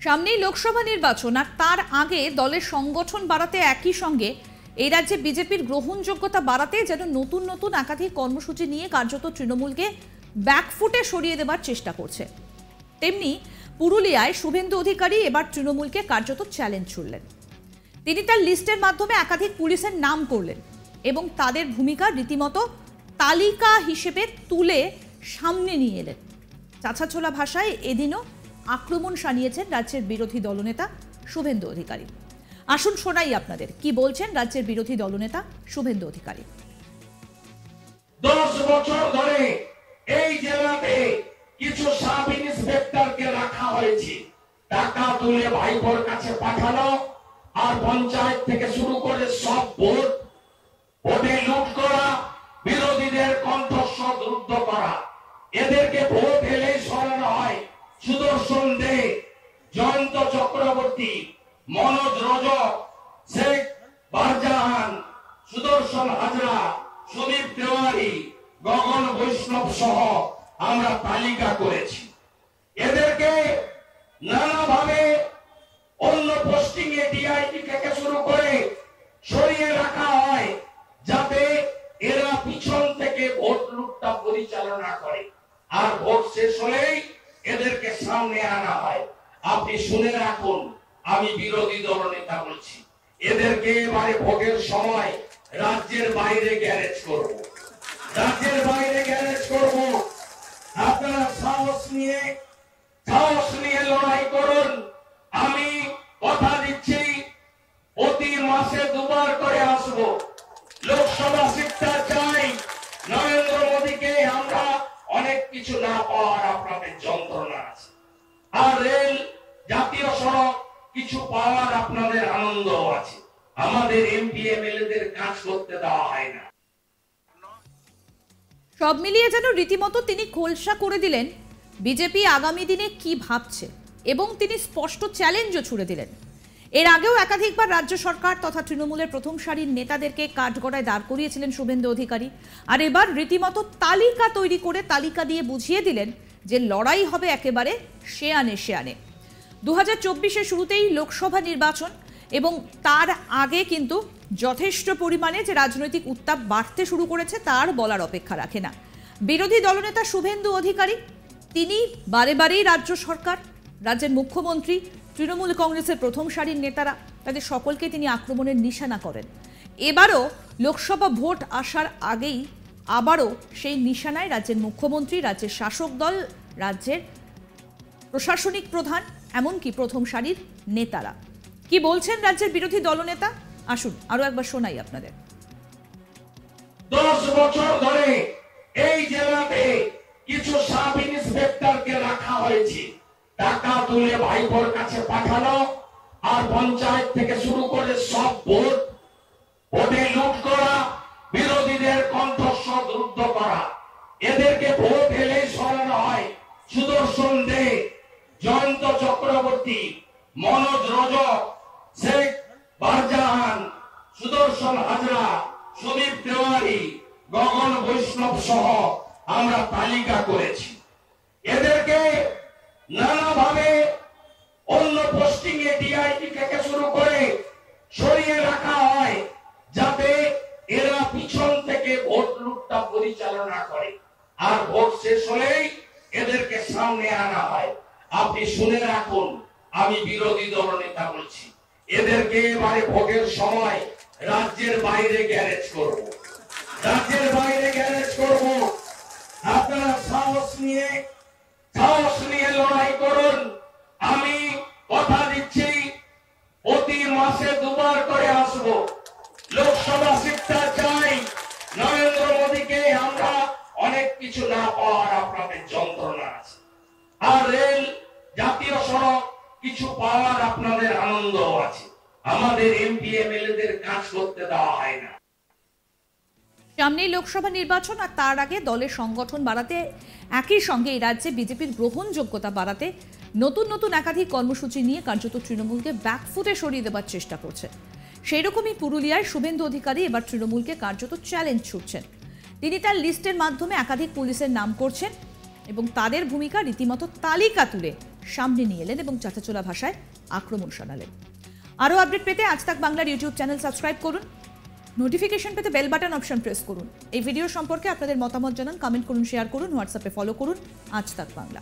সামনেই লোকসভা নির্বাচন, আর তার আগে দলের সংগঠন বাড়াতে একই সঙ্গে এই রাজ্যে বিজেপির গ্রহণযোগ্যতা বাড়াতে যেন নতুন নতুন একাধিক কর্মসূচি নিয়ে কার্যত তৃণমূলকে ব্যাকফুটে সরিয়ে দেবার চেষ্টা করছে। তেমনি পুরুলিয়ায় শুভেন্দু অধিকারী এবার তৃণমূলকে কার্যত চ্যালেঞ্জ ছুড়লেন। তিনি তার লিস্টের মাধ্যমে একাধিক পুলিশের নাম করলেন এবং তাদের ভূমিকা রীতিমতো তালিকা হিসেবে তুলে সামনে নিয়ে এলেন। চাঁচাছোলা ভাষায় এদিনও আক্রমণ শানিয়েছেন রাজ্যের বিরোধী দলনেতা শুভেন্দু অধিকারী। আসুন শোনাই আপনাদের কি বলছেন রাজ্যের বিরোধী দলনেতা শুভেন্দু অধিকারী। 10 বছর ধরে এই জেলাতে কিছু সাব ইন্সপেক্টরকে রাখা হয়েছে, টাকা তুলে ভাইপোর কাছে পাঠানো, আর পঞ্চায়েত থেকে শুরু করে সব ভোটে লুট করা, বিরোধীদের কণ্ঠস্বর রুদ্ধ করা। এদেরকে ভোট এলে সরানো হয়। সুদর্শন দে, জয়ন্ত চক্রবর্তী, মনোজ রজক, শেখ বারজাহান, সুদর্শন হাজরা, সুদীপ তেওয়ারি, গগন বৈষ্ণব সহ আমরা তালিকা করেছি। এদেরকে নানাভাবে অন্য পোস্টিং এ ডিআইটি থেকে শুরু করে সরিয়ে রাখা হয়, যাতে এরা পিছন থেকে ভোট লুটটা পরিচালনা করে, আর ভোট শেষ হলেই এদেরকে সামনে আনা হয়। আপনি শুনে রাখুন, আমি বিরোধী দলনেতা বলছি, এদেরকে এবারে ভোটের সময় রাজ্যের বাইরে গ্যারেজ করব, রাজ্যের বাইরে গ্যারেজ করব। আপনারা সাহস নিয়ে লড়াই করুন। আমি কথা দিচ্ছি, প্রতি মাসে 2 বার করে আসব। লোকসভা সিটটা চাই। নরেন্দ্র মোদীকে আমরা অনেক কিছু না পাওয়ার আপনাদের যন্ত্রণা আছে, আর রেল, জাতীয় সড়ক কিছু পাওয়ার আপনাদের আনন্দ আছে। আমাদের এমপি এমএলএদের কাজ করতে দেওয়া হয় না। সব মিলিয়ে যেন রীতিমতো তিনি খোলসা করে দিলেন বিজেপি আগামী দিনে কি ভাবছে, এবং তিনি স্পষ্ট চ্যালেঞ্জও ছুড়ে দিলেন। এর আগেও একাধিকবার রাজ্য সরকার তথা তৃণমূলের প্রথম সারির নেতাদেরকে কাঠগড়ায় দাঁড় করিয়েছিলেন শুভেন্দু অধিকারী, আর এবার রীতিমতো তালিকা তৈরি করে তালিকা দিয়ে বুঝিয়ে দিলেন যে লড়াই হবে একেবারে শেয়ানে শেয়ানে। 2024-এর শুরুতেই লোকসভা নির্বাচন, এবং তার আগে কিন্তু যথেষ্ট পরিমাণে যে রাজনৈতিক উত্তাপ বাড়তে শুরু করেছে তার বলার অপেক্ষা রাখে না। বিরোধী দলনেতা শুভেন্দু অধিকারী তিনি বারে বারেই রাজ্য সরকার, রাজ্যের মুখ্যমন্ত্রী, তৃণমূল কংগ্রেসের প্রথম সারির নেতারা, তাদের সকলকে তিনি আক্রমণের নিশানা করেন। এবারও লোকসভা ভোট আসার আগেই আবারও সেই নিশানায় রাজ্যের মুখ্যমন্ত্রী, রাজ্যের শাসক দল, রাজ্যের প্রশাসনিক প্রধান, এমনকি প্রথম সারির নেতারা। কি বলছেন রাজ্যের বিরোধী দলনেতা, আসুন আরো একবার শোনাই আপনাদের। 10 বছর ধরে এই জেলাতে কিছু সাব ইন্সপেক্টরকে রাখা হয়েছে, টাকা তুলে ভাইপোর কাছে পাঠানো, আর পঞ্চায়েত থেকে শুরু করে সব ভোটে লুট করা, বিরোধীদের কণ্ঠস্বর রুদ্ধ করা। এদেরকে ভোট এলে সরানো হয়। সুদর্শন দে, জয়ন্ত চক্রবর্তী, মনোজ রজক, শেখ বারজাহান, সুদর্শন হাজরা, সুদীপ তেওয়ারি, গগন বৈষ্ণব সহ আমরা তালিকা করেছি। এদেরকে নানাভাবে অন্য পোস্টিং এ ডিআইটি থেকে শুরু করে সরিয়ে রাখা হয়, যাতে এরা পিছন থেকে ভোট লুটটা পরিচালনা করে, আর ভোট শেষ হলেই এদেরকে সামনে আনা হয়। আপনি শুনে রাখুন, আমি বিরোধী দলনেতা বলছি, এদেরকে এবারে ভোটের সময় রাজ্যের বাইরে গ্যারেজ করব, রাজ্যের বাইরে গ্যারেজ করব। আপনারা সাহস নিয়ে লড়াই করুন। আমি কথা দিচ্ছি, প্রতি মাসে 2 বার করে আসব। লোকসভা সিটটা চাই। নরেন্দ্র মোদীকে আমরা অনেক কিছু না পাওয়ার আপনাদের যন্ত্রণা আছে, আর রেল, জাতীয় সড়ক কিছু পাওয়ার আপনাদের আনন্দ আছে। আমাদের এমপি এমএলএদের কাজ করতে দেওয়া হয় না। সামনেই লোকসভা নির্বাচন, আর তার আগে দলের সংগঠন বাড়াতে একই সঙ্গে এই রাজ্যে বিজেপির গ্রহণযোগ্যতা বাড়াতে নতুন নতুন একাধিক কর্মসূচি নিয়ে কার্যত তৃণমূলকে ব্যাকফুটে সরিয়ে দেবার চেষ্টা করছে। সেই রকমই পুরুলিয়ায় শুভেন্দু অধিকারী এবার তৃণমূলকে কার্যত চ্যালেঞ্জ ছুটছেন। তিনি তার লিস্টের মাধ্যমে একাধিক পুলিশের নাম করছেন এবং তাদের ভূমিকা রীতিমতো তালিকা তুলে সামনে নিয়ে এলেন এবং চাঁচাচোলা ভাষায় আক্রমণ শানালেন। আরও আপডেট পেতে আজ তাক বাংলার ইউটিউব চ্যানেল সাবস্ক্রাইব করুন, নোটিফিকেশন পেতে বেল বাটন অপশন প্রেস করুন। এই ভিডিও সম্পর্কে আপনাদের মতামত জানান, কমেন্ট করুন, শেয়ার করুন, হোয়াটসঅ্যাপে ফলো করুন আজ তাক বাংলা।